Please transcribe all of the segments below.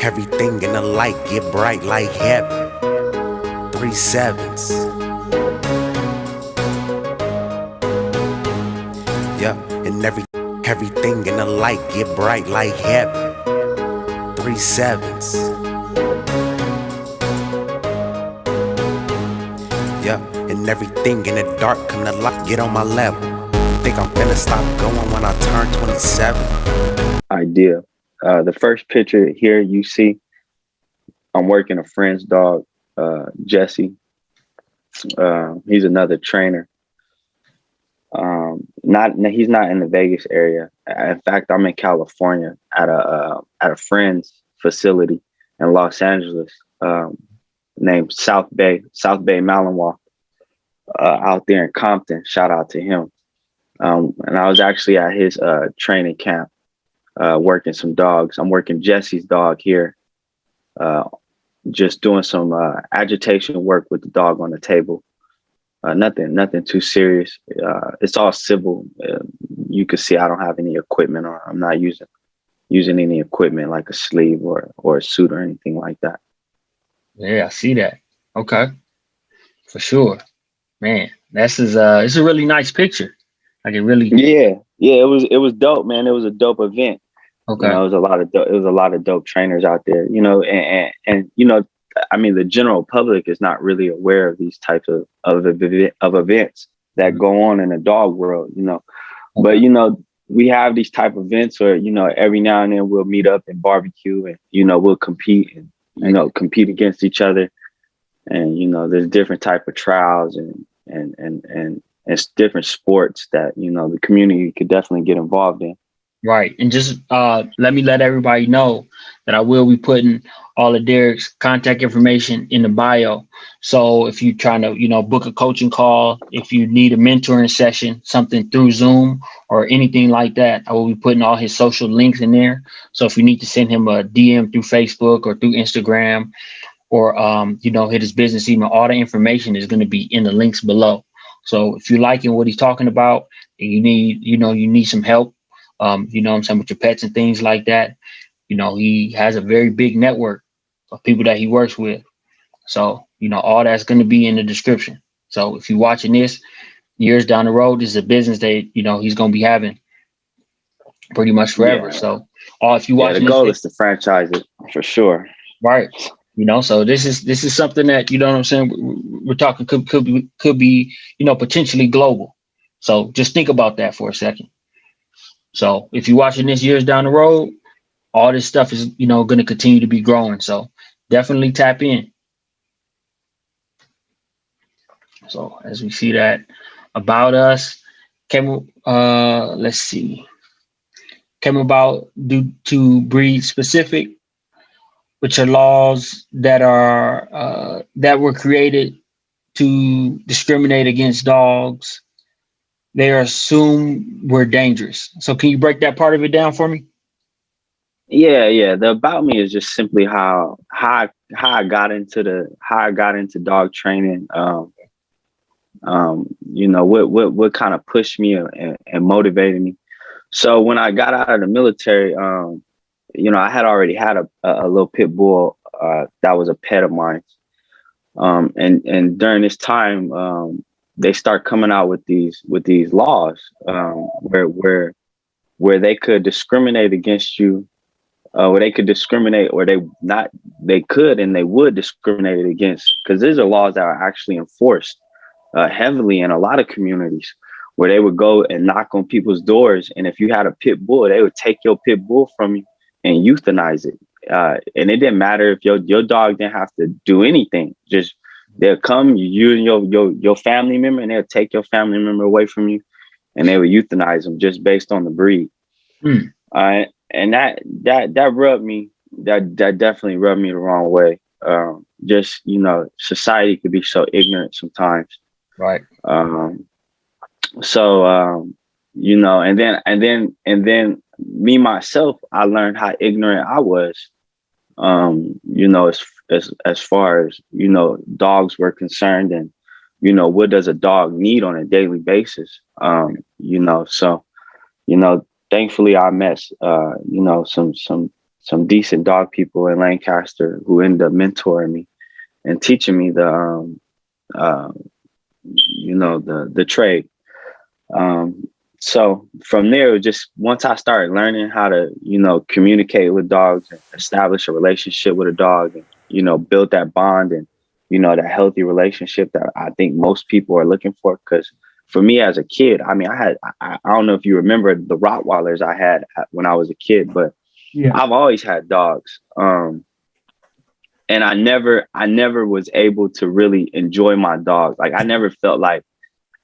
Everything in the light get bright like heaven. 3 sevens. Yeah, and everything in the light get bright like heaven. 3 sevens. Yeah, and everything in the dark come to light. Get on my level. Think I'm finna stop going when I turn 27. Idea. The first picture here you see, I'm working a friend's dog, Jesse. He's another trainer. He's not in the Vegas area. In fact, I'm in California at a friend's facility in Los Angeles, named South Bay Malinois, out there in Compton. Shout out to him. And I was actually at his training camp, working some dogs. I'm working Jesse's dog here, just doing some agitation work with the dog on the table. Nothing too serious. It's all civil. You can see I don't have any equipment, or I'm not using any equipment like a sleeve or a suit or anything like that. Yeah, I see that. Okay, for sure, man. It's a really nice picture. Like it really. Yeah. It was dope, man. It was a dope event. Okay. You know, it was a lot of dope trainers out there. You know, and I mean, the general public is not really aware of these types of events that go on in the dog world. You know, but we have these type of events where every now and then we'll meet up and barbecue, and we'll compete and compete against each other, and there's different type of trials and it's different sports that the community could definitely get involved in. Right. And just let everybody know that I will be putting all of Derrick's contact information in the bio. So if you're trying to, book a coaching call, if you need a mentoring session, something through Zoom or anything like that, I will be putting all his social links in there. So if you need to send him a DM through Facebook or through Instagram or, hit his business email, all the information is going to be in the links below. So if you're liking what he's talking about and you need some help, what I'm saying, with your pets and things like that, he has a very big network of people that he works with. So, all that's going to be in the description. So if you're watching this years down the road, this is a business that, he's going to be having pretty much forever. Yeah. So if you watch, the goal is to franchise it for sure. Right. So this is something that, what I'm saying, we're talking could be, potentially global. So just think about that for a second. So if you're watching this years down the road, all this stuff is, going to continue to be growing. So definitely tap in. So as we see that about us, let's see, came about due to breed specific, which are laws that were created to discriminate against dogs. They are assumed were dangerous. So can you break that part of it down for me? Yeah. The about me is just simply how I got into dog training. What kind of pushed me and motivated me. So when I got out of the military, I had already had a little pit bull that was a pet of mine. And during this time, they start coming out with these laws where they could discriminate against you, where they could discriminate, or they could and they would discriminate against, because these are laws that are actually enforced heavily in a lot of communities, where they would go and knock on people's doors, and if you had a pit bull, they would take your pit bull from you and euthanize it. And it didn't matter if your dog didn't have to do anything. Just they'll come, you and your family member, and they'll take your family member away from you, and they would euthanize them just based on the breed. And that rubbed me. That definitely rubbed me the wrong way. Society could be so ignorant sometimes. Right. And then me myself, I learned how ignorant I was. As far as dogs were concerned, and what does a dog need on a daily basis? Thankfully I met some some decent dog people in Lancaster who ended up mentoring me and teaching me the trade. So from there, it was just once I started learning how to, communicate with dogs and establish a relationship with a dog and, build that bond and, that healthy relationship that I think most people are looking for. Because for me as a kid, I mean, I don't know if you remember the Rottweilers I had when I was a kid, but Yeah. I've always had dogs. And I never was able to really enjoy my dog. Like I never felt like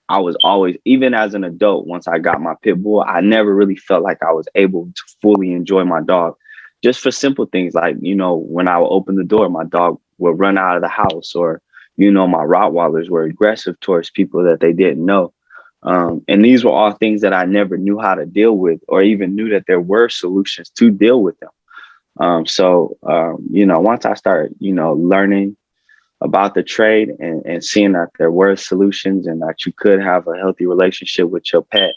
I was always, even as an adult, once I got my pit bull, I never really felt like I was able to fully enjoy my dog. Just for simple things like, when I would open the door, my dog would run out of the house, or, my Rottweilers were aggressive towards people that they didn't know. And these were all things that I never knew how to deal with, or even knew that there were solutions to deal with them. So once I started, learning about the trade and seeing that there were solutions and that you could have a healthy relationship with your pet,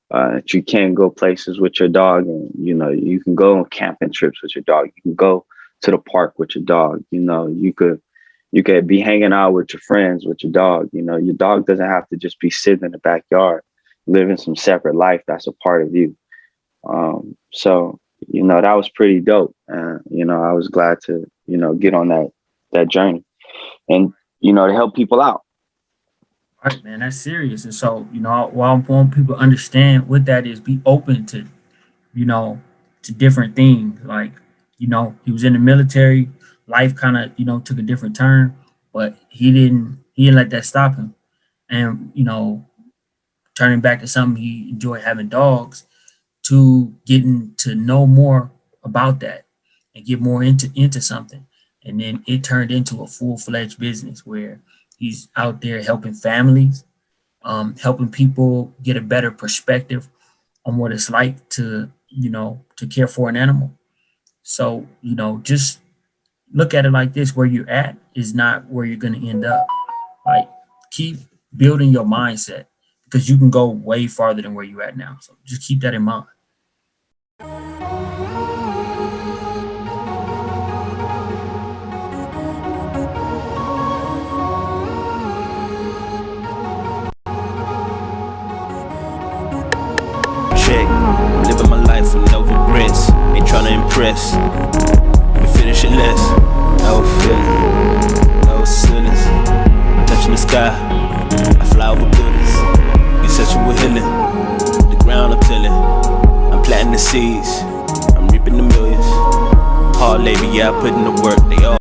that you can go places with your dog, and, you can go on camping trips with your dog. You can go to the park with your dog. You could be hanging out with your friends with your dog. Your dog doesn't have to just be sitting in the backyard, living some separate life that's a part of you. So, that was pretty dope. I was glad to, get on that journey and, to help people out. All right, man, that's serious. And so, what I want people to understand with that is be open to, to different things. Like, he was in the military, life kind of, took a different turn, but he didn't let that stop him. And, turning back to something he enjoyed, having dogs, to getting to know more about that and get more into something. And then it turned into a full-fledged business where he's out there helping families, helping people get a better perspective on what it's like to, to care for an animal. So, just look at it like this: where you're at is not where you're going to end up. Like, keep building your mindset, because you can go way farther than where you're at now. So just keep that in mind. Check, living my life with no regrets. Ain't tryna impress. We finish it less. No feeling, no ceilings. Touching the sky, I fly over buildings. You searching with healing. The ground I'm tilling. I'm planting the seeds. I'm reaping the millions. Hard labor, yeah, I put in the work. They all